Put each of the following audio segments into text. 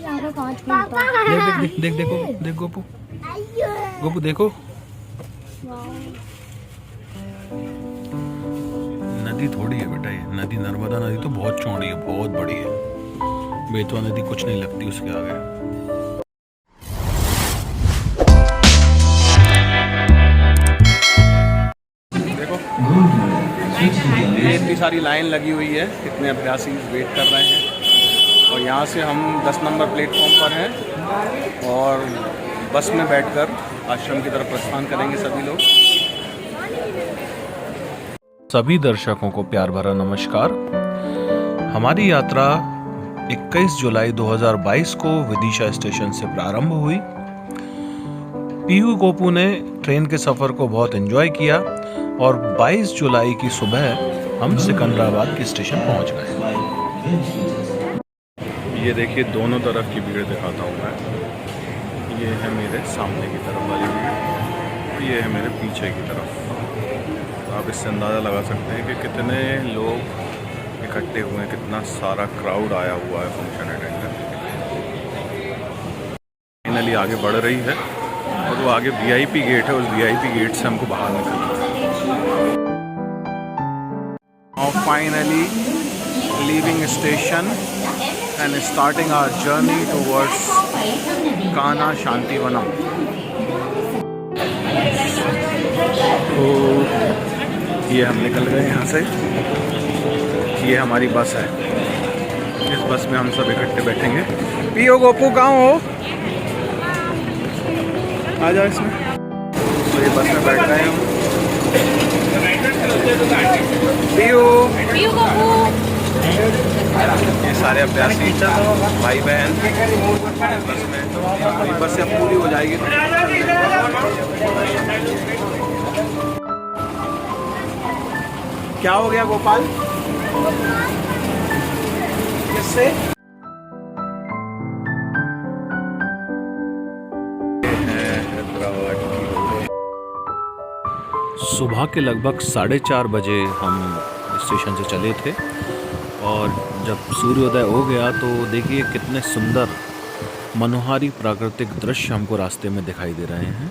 देख देख देख देख गोपू, देख गोपू, गोपू देखो, नदी थोड़ी है बेटा, ये नदी नर्मदा नदी तो बहुत चौड़ी है, बहुत बड़ी है। बेतवा नदी कुछ नहीं लगती उसके आगे। देखो ये इतनी सारी लाइन लगी हुई है, कितने अभ्यासी वेट कर रहे हैं। और यहाँ से हम 10 नंबर प्लेटफॉर्म पर हैं और बस में बैठकर आश्रम की तरफ प्रस्थान करेंगे सभी लोग। सभी दर्शकों को प्यार भरा नमस्कार। हमारी यात्रा 21 जुलाई 2022 को विदिशा स्टेशन से प्रारंभ हुई। पीयू गोपू ने ट्रेन के सफ़र को बहुत एंजॉय किया और 22 जुलाई की सुबह हम सिकंदराबाद के स्टेशन पहुंच गए। ये देखिए दोनों तरफ की भीड़ दिखाता हूँ मैं। ये है मेरे सामने की तरफ वाली भीड़, ये है मेरे पीछे की तरफ। तो आप इससे अंदाज़ा लगा सकते हैं कि कितने लोग इकट्ठे हुए हैं, कितना सारा क्राउड आया हुआ है फंक्शन अटेंड करने के लिए। फाइनली आगे बढ़ रही है और वो आगे VIP गेट है, उस VIP गेट से हमको बाहर निकलना है। और finally leaving station and starting our journey towards Kanha Shantivanam. तो ये हम निकल गए यहाँ से। ये हमारी बस है, इस बस में हम सब इकट्ठे बैठेंगे। पियो गोपू कहाँ हो, आ जाओ इसमें। तो ये बस में बैठ गए हम। पियो गोपू, ये सारे अभ्यासी भाई बहन बस में। तो बस से पूरी हो जाएगी। क्या हो गया गोपाल, किससे? सुबह के लगभग 4:30 बजे हम स्टेशन से चले थे और जब सूर्योदय हो गया तो देखिए कितने सुंदर मनोहारी प्राकृतिक दृश्य हमको रास्ते में दिखाई दे रहे हैं।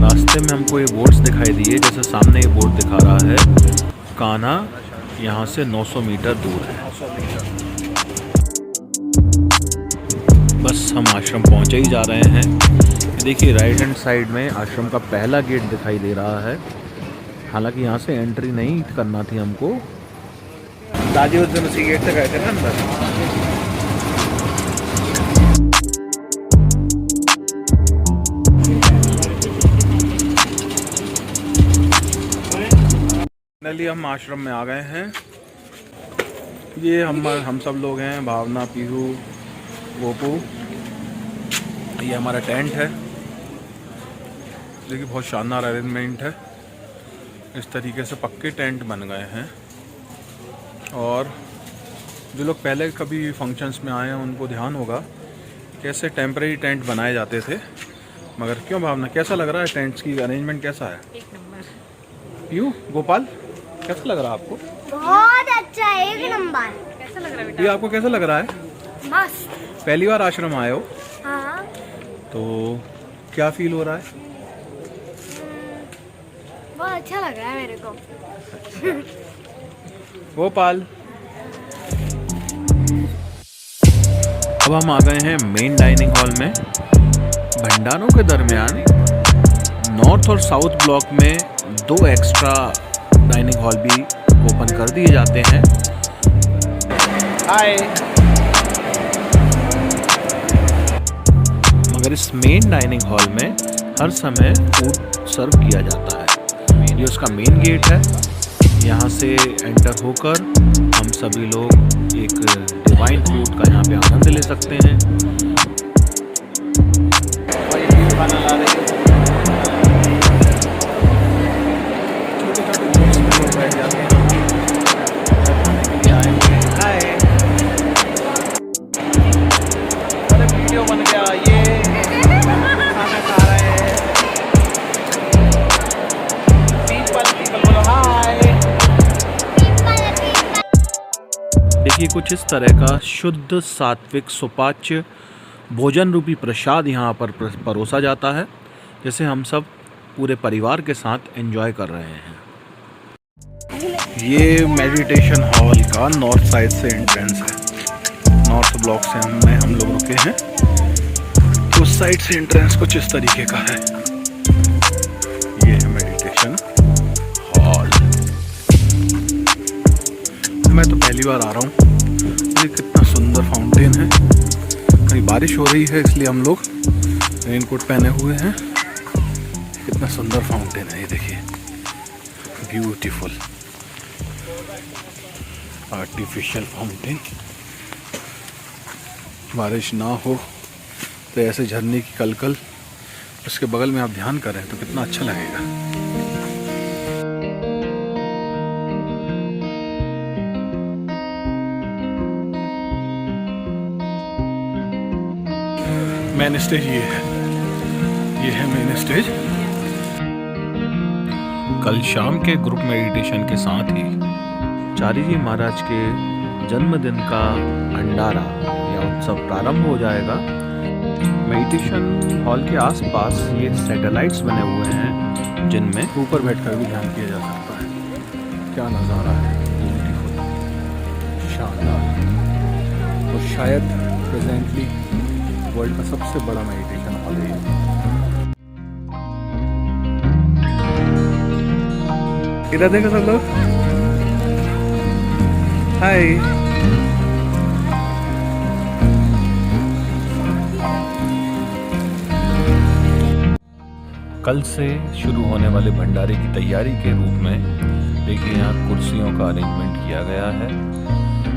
रास्ते में हमको ये बोर्ड्स दिखाई दिए, जैसे सामने ये बोर्ड दिखा रहा है कान्हा यहाँ से 900 मीटर दूर है। बस हम आश्रम पहुँचे ही जा रहे हैं। देखिए राइट हैंड साइड में आश्रम का पहला गेट दिखाई दे रहा है। हालांकि यहाँ से एंट्री नहीं करना थी हमको। दादी उस दिन उसी गेट से गए थे ना अंदर। फाइनली हम आश्रम में आ गए हैं। ये हम सब लोग हैं, भावना, पीहू, गोपू। ये हमारा टेंट है, देखिए बहुत शानदार अरेंजमेंट है। इस तरीके से पक्के टेंट बन गए हैं। और जो लोग पहले कभी फंक्शंस में आए हैं उनको ध्यान होगा कैसे टेम्परेरी टेंट बनाए जाते थे। मगर क्यों भावना, कैसा लग रहा है टेंट्स की अरेंजमेंट, कैसा है? एक नंबर। यू गोपाल, कैसा लग रहा है आपको? बहुत अच्छा, एक नंबर। कैसा लग रहा है बेटा? ये आपको कैसा लग रहा है? मस्त। पहली बार आश्रम आए हो? हाँ। तो क्या फील हो रहा है? बहुत अच्छा लग रहा है मेरे को। गोपाल, अब हम आ गए हैं मेन डाइनिंग हॉल में। भंडारों के दरमियान नॉर्थ और साउथ ब्लॉक में 2 एक्स्ट्रा डाइनिंग हॉल भी ओपन कर दिए जाते हैं। हाय। मगर इस मेन डाइनिंग हॉल में हर समय फूड सर्व किया जाता है। ये उसका मेन गेट है। यहाँ से एंटर होकर हम सभी लोग एक डिवाइन फूड का यहाँ पे आनंद ले सकते हैं। खाना ला रही है। छोटे-छोटे बैठ जाते हैं, खाने के लिए आए हुए हैं। हाय, अरे वीडियो बन गया, ये खाना खा रहे हैं। पीपल बोलो हाँ। देखिए कुछ इस तरह का शुद्ध सात्विक सुपाच्य भोजन रूपी प्रसाद यहाँ पर परोसा जाता है, जिसे हम सब पूरे परिवार के साथ एंजॉय कर रहे हैं। ये मेडिटेशन हॉल का नॉर्थ साइड से एंट्रेंस है। नॉर्थ ब्लॉक से हम लोग रुके हैं। उस साइड से एंट्रेंस कुछ इस तरीके का है। ये है मेडिटेशन हॉल। मैं तो पहली बार आ रहा हूँ। ये कितना सुंदर फाउंटेन है। कहीं बारिश हो रही है इसलिए हम लोग रेनकोट पहने हुए हैं। कितना सुंदर फाउंटेन है ये देखिए, ब्यूटीफुल आर्टिफिशियल फाउंटेन। बारिश ना हो तो ऐसे झरने की कलकल उसके बगल में आप ध्यान करें तो कितना अच्छा लगेगा। मेन स्टेज ये है मेन स्टेज। कल शाम के ग्रुप मेडिटेशन के साथ ही चारी जी महाराज के जन्मदिन का भंडारा या उत्सव प्रारंभ हो जाएगा। मेडिटेशन हॉल के आसपास ये सैटेलाइट्स बने हुए हैं, जिनमें ऊपर बैठकर भी ध्यान किया जा सकता है। क्या नज़ारा है, ब्यूटीफुल, शानदार। और शायद प्रेजेंटली वर्ल्ड का सबसे बड़ा मेडिटेशन हॉल है। इधर देखो सब लोग, हाय। कल से शुरू होने वाले भंडारे की तैयारी के रूप में देखिए यहाँ कुर्सियों का अरेंजमेंट किया गया है।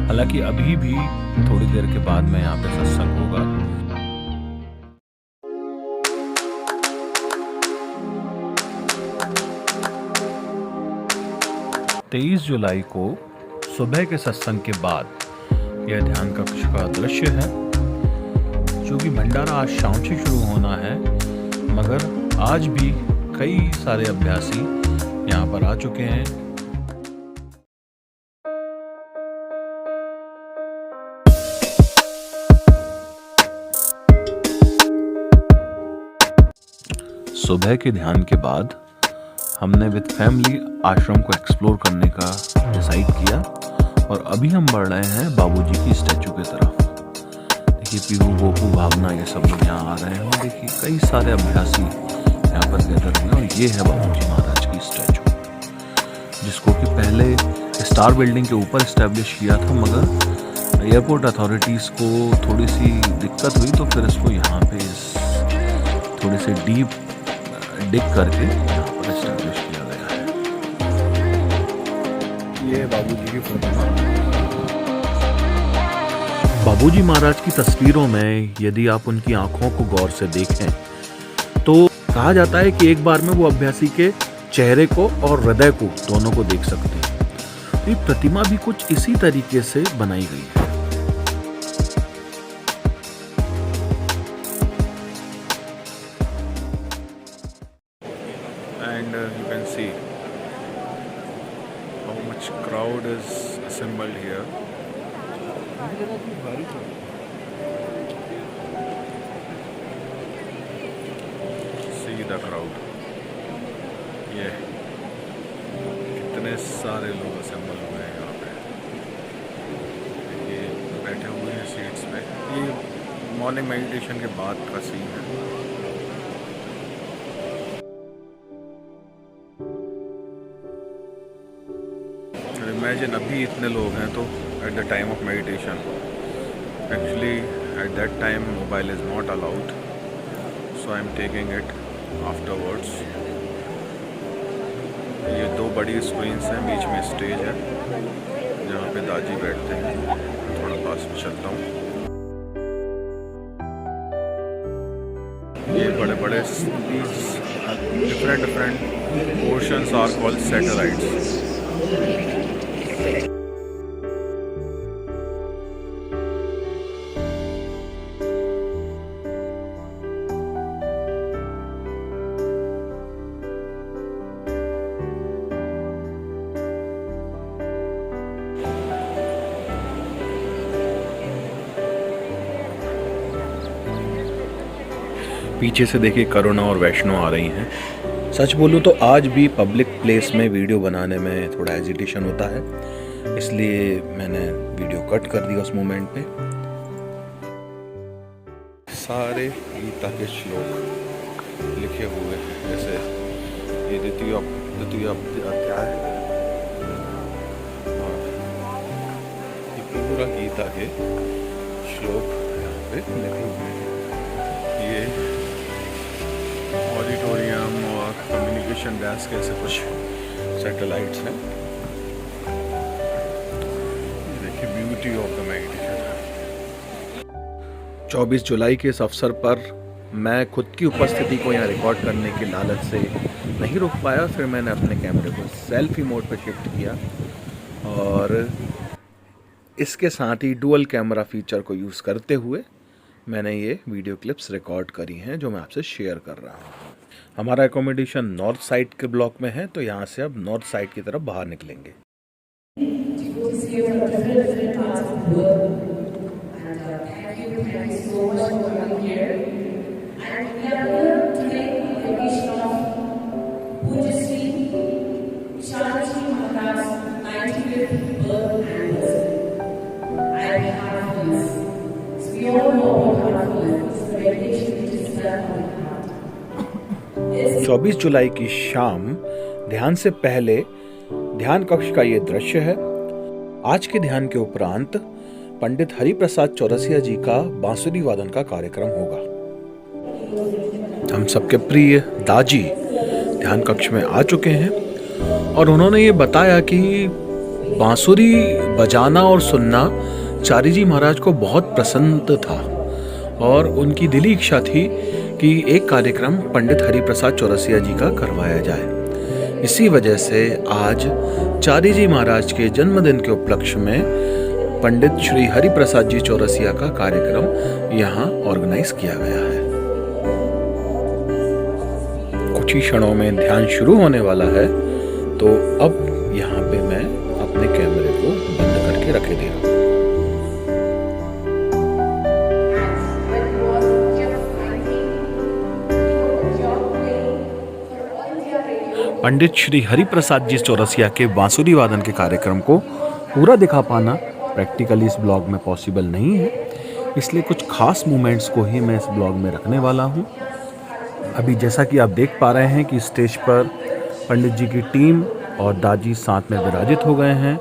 हालांकि अभी भी थोड़ी देर के बाद में यहाँ पे सत्संग होगा। 23 जुलाई को सुबह के सत्संग के बाद यह ध्यान कक्ष का दृश्य है। चूँकि भंडारा आज शाम से शुरू होना है, मगर आज भी कई सारे अभ्यासी यहाँ पर आ चुके हैं। सुबह के ध्यान के बाद हमने विद फैमिली आश्रम को एक्सप्लोर करने का डिसाइड किया और अभी हम बढ़ रहे हैं बाबूजी की स्टैचू की तरफ। देखिए पीहू, गोपू, भावना ये सब लोग यहाँ आ रहे हैं। और देखिए कई सारे अभ्यासी यहाँ पर गैदर हुए और ये है बाबूजी महाराज की स्टैचू, जिसको कि पहले स्टार बिल्डिंग के ऊपर इस्टेब्लिश किया था, मगर एयरपोर्ट अथॉरिटीज़ को थोड़ी सी दिक्कत हुई तो फिर इसको यहाँ पे थोड़ी सी डीप डिग करके यहाँ पर एस्टेब्लिश किया गया है। ये बाबूजी की प्रतिमा। बाबूजी महाराज की तस्वीरों में यदि आप उनकी आंखों को गौर से देखें तो कहा जाता है कि एक बार में वो अभ्यासी के चेहरे को और हृदय को दोनों को देख सकते हैं। ये प्रतिमा भी कुछ इसी तरीके से बनाई गई है। And you can see how much crowd is assembled here. See the crowd. ये कितने सारे लोग असेंबल हुए हैं यहाँ पे। ये बैठे हुए हैं सीट्स पे। ये मॉर्निंग मेडिटेशन के बाद का सीन है। इमेजिन अभी इतने लोग हैं तो at the time of meditation, actually at that time mobile is not allowed, so I am taking it afterwards. ये दो बड़ी स्क्रीन्स हैं, बीच में स्टेज है जहाँ पे दादी बैठते हैं। थोड़ा पास में चलता हूँ। ये बड़े बड़े different portions are called satellites. पीछे से देखिए करुणा और वैष्णो आ रही हैं। सच बोलूँ तो आज भी पब्लिक प्लेस में वीडियो बनाने में थोड़ा हेजिटेशन होता है, इसलिए मैंने वीडियो कट कर दिया उस मोमेंट पे। सारे गीता के श्लोक लिखे हुए हैं, जैसे ये द्वितीय अध्याय और ये पूरा गीता के श्लोक यहाँ पे लिखे हुए हैं। ये ऑडिटोरियम और कम्युनिकेशन डेस्क ऐसे कुछ सैटेलाइट्स हैं। ये देखिए ब्यूटी ऑफ द मेडिटेशन। 24 जुलाई के इस अवसर पर मैं खुद की उपस्थिति को यहाँ रिकॉर्ड करने के लालच से नहीं रुक पाया, फिर मैंने अपने कैमरे को सेल्फी मोड पर शिफ्ट किया और इसके साथ ही डुअल कैमरा फीचर को यूज़ करते हुए मैंने ये वीडियो क्लिप्स रिकॉर्ड करी हैं जो मैं आपसे शेयर कर रहा हूँ। हमारा एकोमोडेशन नॉर्थ साइड के ब्लॉक में है, तो यहाँ से अब नॉर्थ साइड की तरफ बाहर निकलेंगे। चौबीस जुलाई की शाम ध्यान से पहले ध्यान कक्ष का ये दृश्य है। आज के ध्यान के उपरांत पंडित हरिप्रसाद चौरसिया जी का बांसुरी वादन का कार्यक्रम होगा। हम सबके प्रिय दाजी ध्यान कक्ष में आ चुके हैं और उन्होंने ये बताया कि बांसुरी बजाना और सुनना चारी जी महाराज को बहुत पसंद था और उनकी दिली इच्छा थी कि एक कार्यक्रम पंडित हरिप्रसाद चौरसिया जी का करवाया जाए। इसी वजह से आज चारी जी महाराज के जन्मदिन के उपलक्ष्य में पंडित श्री हरिप्रसाद जी चौरसिया का कार्यक्रम यहाँ ऑर्गेनाइज किया गया है। कुछ ही क्षणों में ध्यान शुरू होने वाला है, तो अब यहाँ पे मैं अपने कैमरे को बंद करके रखे दे रहा हूँ। पंडित श्री हरिप्रसाद जी चौरसिया के बांसुरी वादन के कार्यक्रम को पूरा दिखा पाना प्रैक्टिकली इस ब्लॉग में पॉसिबल नहीं है, इसलिए कुछ खास मोमेंट्स को ही मैं इस ब्लॉग में रखने वाला हूं। अभी जैसा कि आप देख पा रहे हैं कि स्टेज पर पंडित जी की टीम और दादी साथ में विराजित हो गए हैं।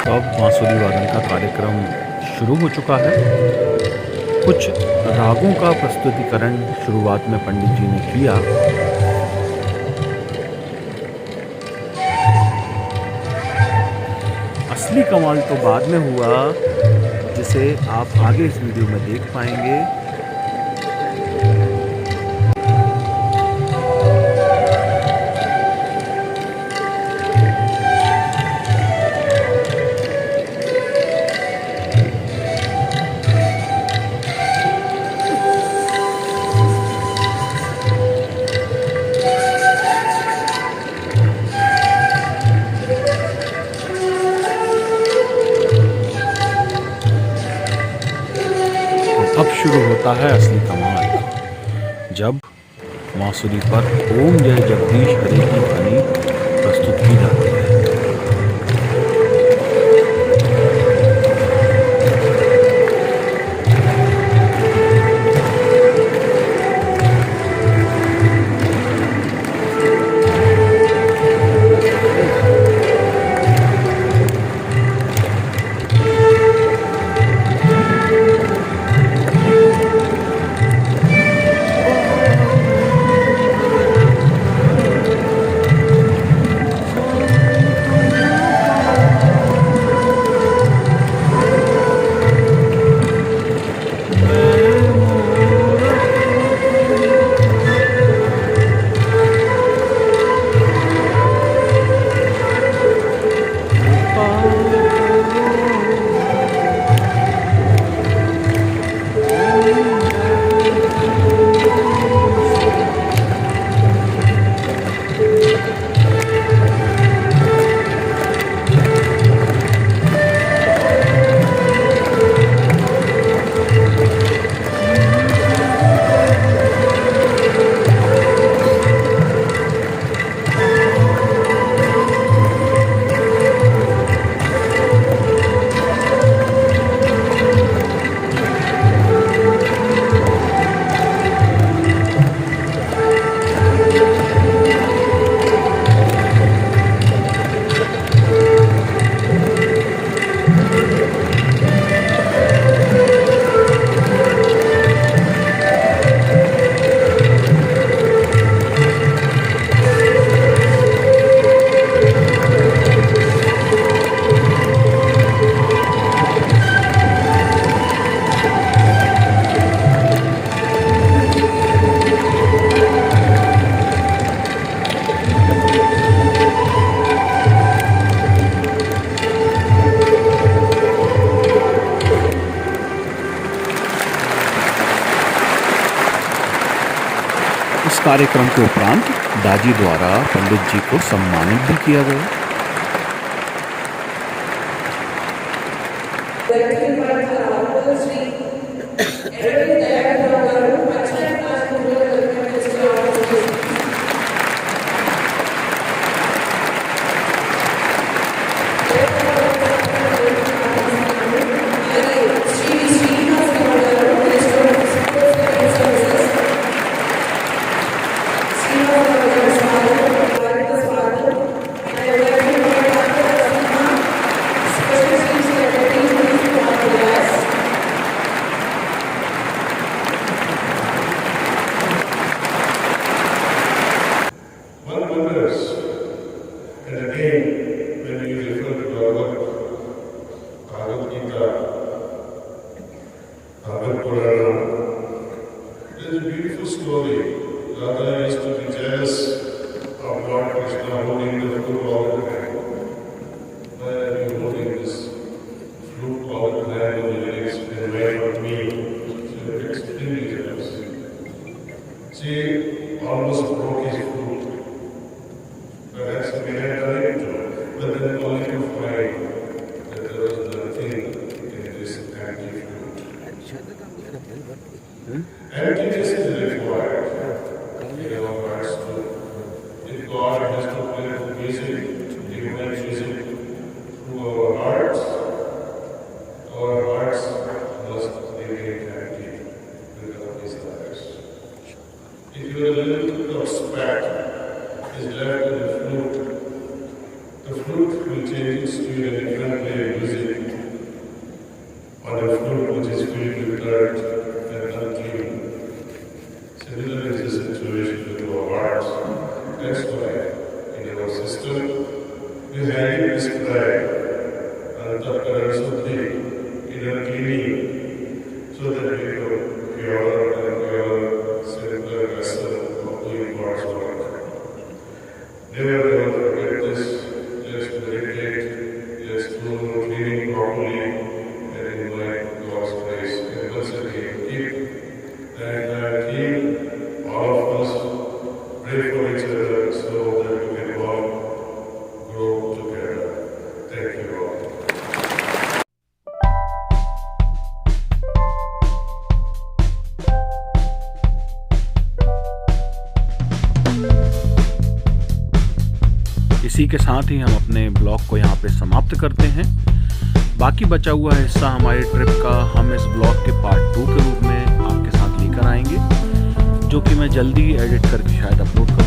अब बांसुरी वादन का कार्यक्रम शुरू हो चुका है। कुछ रागों का प्रस्तुतिकरण शुरुआत में पंडित जी ने किया। असली कमाल तो बाद में हुआ, जिसे आप आगे इस वीडियो में देख पाएंगे। अब शुरू होता है असली कमाल, जब बांसुरी पर ओम जय जगदीश हरे की ध्वनि प्रस्तुत की जाती है। इस कार्यक्रम के उपरांत दाजी द्वारा पंडित जी को सम्मानित भी किया गया। There's a beautiful story. Radha used to be jealous of Lord Krishna holding the flute all the time. Why are you holding this flute all the time on the lyrics and why not me? She was extremely jealous. She almost broke his flute. Perhaps we had done it too, but then only to find that there was nothing in this empty flute. Emptiness is required in our hearts too. If God has to play with music, He will choose it through our hearts must remain empty without desires. If your little of spat is left in the flute will change its tune and it can't play music on a flute which is filled with dirt and unclean. Similarly is the situation with our hearts. That's why in our system we highly prescribe Antakaran Suddhi, inner cleaning, so that we become pure and pure, simpler vessel of doing God's work. Never forget this. Let's meditate, let's do cleaning properly and invite God's grace. And once again, keep the entire team, all of us, pray for each other so that we can all grow together. Thank you all. इसी के साथ ही हम अपने blog को यहाँ पे समाप्त करते हैं। बाकी बचा हुआ हिस्सा हमारे ट्रिप का हम इस ब्लॉग के पार्ट 2 के रूप में आपके साथ लेकर आएंगे, जो कि मैं जल्दी एडिट करके शायद अपलोड करूँगा।